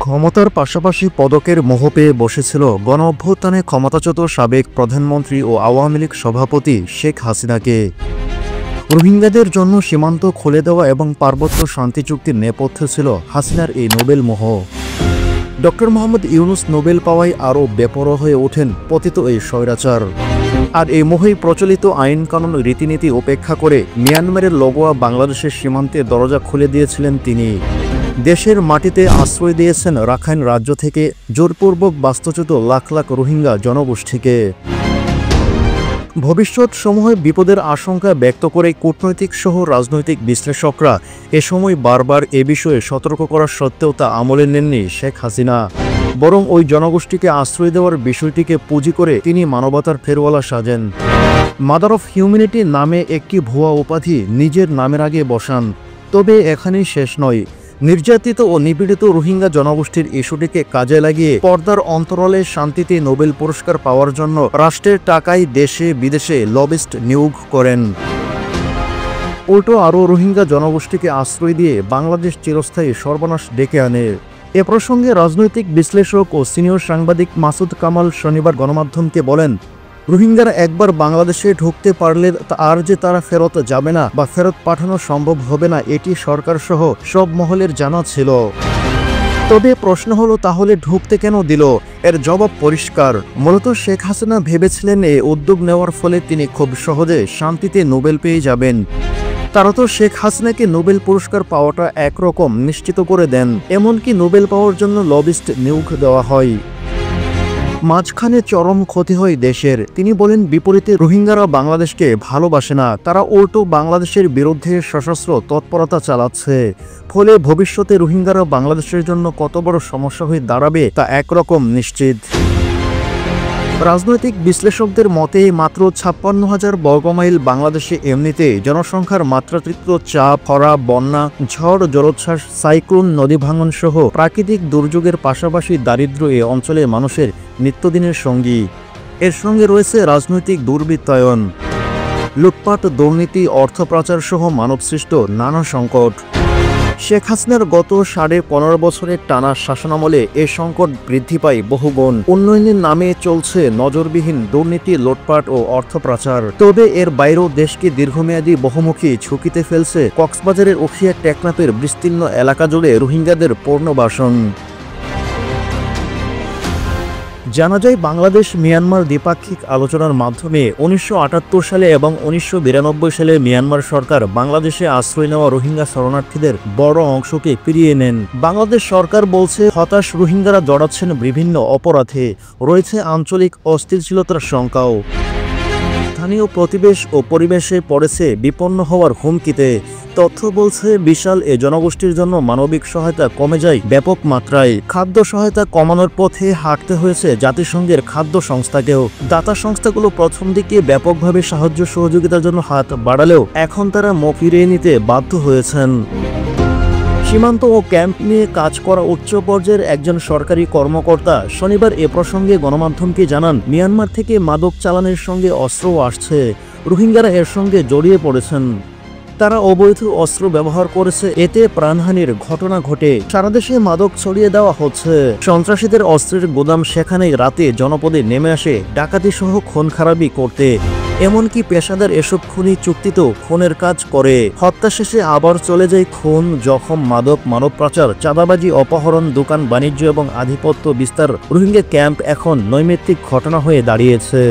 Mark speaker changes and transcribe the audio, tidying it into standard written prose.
Speaker 1: ক্ষমতার পাশাপাশি পদকের মোহ পেয়ে বসেছিল গণঅভ্যুত্থানে ক্ষমতাচ্যুত সাবেক প্রধানমন্ত্রী ও আওয়ামী লীগ সভাপতি শেখ হাসিনাকে। রোহিঙ্গাদের জন্য সীমান্ত খুলে দেওয়া এবং পার্বত্য শান্তি চুক্তির নেপথ্যে ছিল হাসিনার এই নোবেল মোহ। ডক্টর মোহাম্মদ ইউনুস নোবেল পাওয়ায় আরও বেপরোয়া হয়ে ওঠেন পতিত এই স্বৈরাচার। আর এই মোহেই প্রচলিত আইন কানুন রীতিনীতি উপেক্ষা করে মিয়ানমারের লগোয়া বাংলাদেশের সীমান্তের দরজা খুলে দিয়েছিলেন তিনি। দেশের মাটিতে আশ্রয় দিয়েছেন রাখাইন রাজ্য থেকে জোরপূর্বক বাস্তুচ্যুত লাখ লাখ রোহিঙ্গা জনগোষ্ঠীকে। ভবিষ্যৎ সমূহে বিপদের আশঙ্কা ব্যক্ত করে কূটনৈতিক সহ রাজনৈতিক বিশ্লেষকরা এ সময় বারবার এ বিষয়ে সতর্ক করা সত্ত্বেও তা আমলে নেননি শেখ হাসিনা। বরং ওই জনগোষ্ঠীকে আশ্রয় দেওয়ার বিষয়টিকে পুঁজি করে তিনি মানবতার ফেরওয়ালা সাজেন। মাদার অফ হিউম্যানিটি নামে একটি ভুয়া উপাধি নিজের নামের আগে বসান। তবে এখানেই শেষ নয়। নির্যাতিত ও নিপীড়িত রোহিঙ্গা জনগোষ্ঠীর ইস্যুটিকে কাজে লাগিয়ে পর্দার অন্তরালে শান্তিতে নোবেল পুরস্কার পাওয়ার জন্য রাষ্ট্রের টাকায় দেশে বিদেশে লবিস্ট নিয়োগ করেন। উল্টো আরও রোহিঙ্গা জনগোষ্ঠীকে আশ্রয় দিয়ে বাংলাদেশ চিরস্থায়ী সর্বনাশ ডেকে আনে। এ প্রসঙ্গে রাজনৈতিক বিশ্লেষক ও সিনিয়র সাংবাদিক মাসুদ কামাল শনিবার গণমাধ্যমকে বলেন, রোহিঙ্গারা একবার বাংলাদেশে ঢুকতে পারলে আর যে তারা ফেরত যাবে না বা ফেরত পাঠানো সম্ভব হবে না এটি সরকার সহ সব মহলের জানা ছিল। তবে প্রশ্ন হলো, তাহলে ঢুকতে কেন দিল? এর জবাব পরিষ্কার। মূলত শেখ হাসিনা ভেবেছিলেন এই উদ্যোগ নেওয়ার ফলে তিনি খুব সহজে শান্তিতে নোবেল পেয়ে যাবেন। তারা তো শেখ হাসিনাকে নোবেল পুরস্কার পাওয়াটা একরকম নিশ্চিত করে দেন। এমনকি নোবেল পাওয়ার জন্য লবিস্ট নিয়োগ দেওয়া হয়। মাঝখানে চরম ক্ষতি হয় দেশের। তিনি বলেন, বিপরীতে রোহিঙ্গারা বাংলাদেশকে ভালোবাসে না, তারা উল্টো বাংলাদেশের বিরুদ্ধে সশস্ত্র তৎপরতা চালাচ্ছে। ফলে ভবিষ্যতে রোহিঙ্গারা বাংলাদেশের জন্য কত বড় সমস্যা হয়ে দাঁড়াবে তা একরকম নিশ্চিত। রাজনৈতিক বিশ্লেষকদের মতে মাত্র 56,000 বর্গমাইল বাংলাদেশে এমনিতে জনসংখ্যার মাত্রাতিরিক্ত চাপ, খরা, বন্যা, ঝড়, জলোচ্ছ্বাস, সাইক্লোন, নদী ভাঙন সহ প্রাকৃতিক দুর্যোগের পাশাপাশি দারিদ্র্য এ অঞ্চলে মানুষের নিত্যদিনের সঙ্গী। এর সঙ্গে রয়েছে রাজনৈতিক দুর্বৃত্তায়ন, লুটপাট, দুর্নীতি, অর্থপাচার সহ মানবসৃষ্ট নানা সংকট। শেখ হাসিনার গত 15.5 বছরের টানা শাসনামলে এ সংকট বৃদ্ধি পায় বহুগুণ। উন্নয়নের নামে চলছে নজরবিহীন দুর্নীতি, লুটপাট ও অর্থপাচার। তবে এর বাইরেও দেশকে দীর্ঘমেয়াদী বহুমুখী ঝুঁকিতে ফেলছে কক্সবাজারের উখিয়া টেকনাফের বিস্তীর্ণ এলাকা জুড়ে রোহিঙ্গাদের পুনর্বাসন। জানা যায়, বাংলাদেশ মিয়ানমার দ্বিপাক্ষিক আলোচনার মাধ্যমে 1978 সালে এবং 1992 সালে মিয়ানমার সরকার বাংলাদেশে আশ্রয় নেওয়া রোহিঙ্গা শরণার্থীদের বড় অংশকে ফিরিয়ে নেন। বাংলাদেশ সরকার বলছে, হতাশ রোহিঙ্গারা জড়াচ্ছেন বিভিন্ন অপরাধে, রয়েছে আঞ্চলিক অস্থিতিশীলতার শঙ্কাও। স্থানীয় প্রতিবেশ ও পরিবেশে পড়েছে বিপন্ন হওয়ার হুমকিতে। তথ্য বলছে, বিশাল এ জনগোষ্ঠীর জন্য মানবিক সহায়তা কমে যায় ব্যাপক মাত্রায়। খাদ্য সহায়তা কমানোর পথে হাঁটতে হয়েছে জাতিসংঘের খাদ্য সংস্থাকেও। দাতা সংস্থাগুলো প্রথম দিকে ব্যাপকভাবে সাহায্য সহযোগিতার জন্য হাত বাড়ালেও এখন তারা মুখ ফিরিয়ে নিতে বাধ্য হয়েছেন। সীমান্ত ও ক্যাম্প নিয়ে কাজ করা উচ্চ পর্যায়ের একজন সরকারি কর্মকর্তা শনিবার এ প্রসঙ্গে গণমাধ্যমকে জানান, মিয়ানমার থেকে মাদক চালানের সঙ্গে অস্ত্রও আসছে। রোহিঙ্গারা এর সঙ্গে জড়িয়ে পড়েছেন। তারা অবৈধ অস্ত্র ব্যবহার করেছে, এতে প্রাণহানির ঘটনা ঘটে। সারা দেশে মাদক ছড়িয়ে দেওয়া হচ্ছে। সন্ত্রাসীদের অস্ত্রের গোদাম সেখানেই রাতে জনপদে নেমে আসে ডাকাতি সহ খুন খারাপি করতে। এমনকি পেশাদার এসব খুনি চুক্তিতেও খুনের কাজ করে। হত্যা শেষে আবার চলে যায় খুন, জখম, মাদক, মানব পাচার, চাঁদাবাজি, অপহরণ, দোকান বাণিজ্য এবং আধিপত্য বিস্তার। রোহিঙ্গা ক্যাম্প এখন নৈমিত্তিক ঘটনা হয়ে দাঁড়িয়েছে।